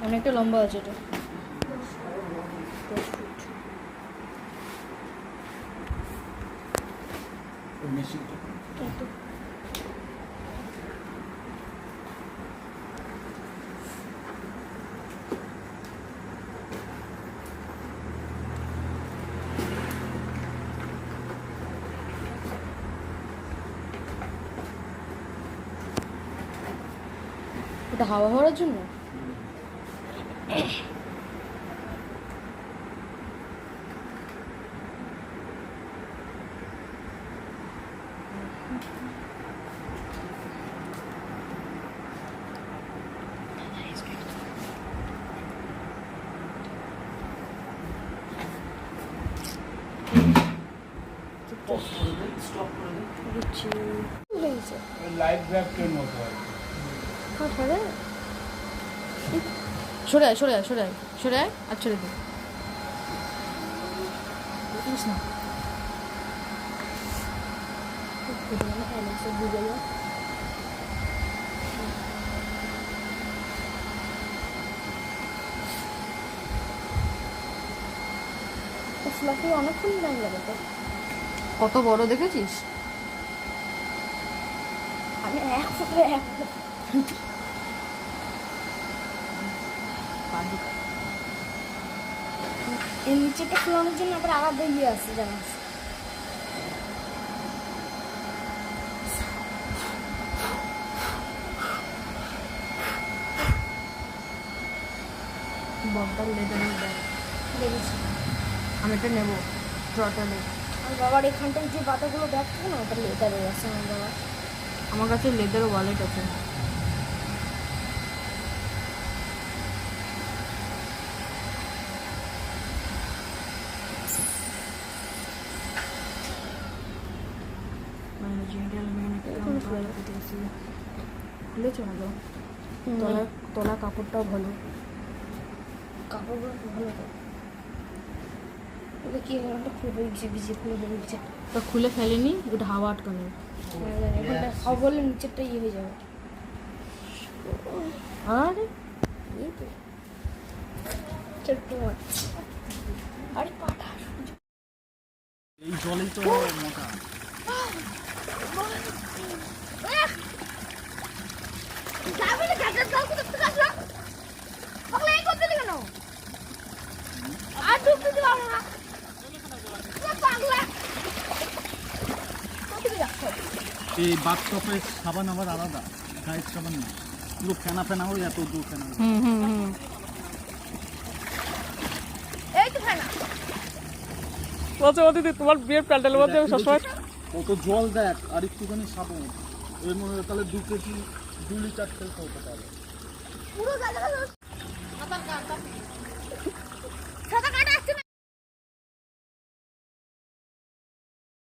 অনেকটা লম্বা আছে এটা। এটা হাওয়া ভরার জন্য। সরে আয় সরে আয় সরে আয় সরে আয় আর ছেড়ে দে। অনেকক্ষণ টাইম লাগে তো। কত বড় দেখেছিস? আমি এর নিচেটা ফোলানোর জন্য আবার আলাদা ইয়ে আছে জানিস। বকটার লেদারের ব্যাগ দেখেছি আমি, এটা নেবো। ড্রটা নেব। আমার বাবার এখানটায় যে পাতাগুলো ব্যাগ থাকে না, ওটা লেদারের আছে আমার বাবার। আমার কাছে লেদার ওয়ালেট আছে। খুলেছে না তো, তলা কাপড়টাও ভালো, কাপড়গুলো ভালো তো। ওটা কি খুলে ভিজে খুলে বেরিয়েছে, ওটা খুলে ফেলেনি, ওটা হাওয়া আটকানো। হাওয়া বললে নিচেরটা ইয়ে হয়ে যাবে। আরে ছোট্ট মাছ, আরে পাটা এই জলেই তো মোটা। এই বাথটপের সাবান আবার আলাদা, গায়ের সাবান না, পুরো ফেনা ফেনা হয়ে এত দূর ফেনা। তোমার বিয়ের প্যান্ডেলের মধ্যে সবসময় কত জল দেখ আর একটুখানি সাবান, এর মনে হয় তাহলে 2 কেজি 2 লিটার তেল খাওয়াতে পারে।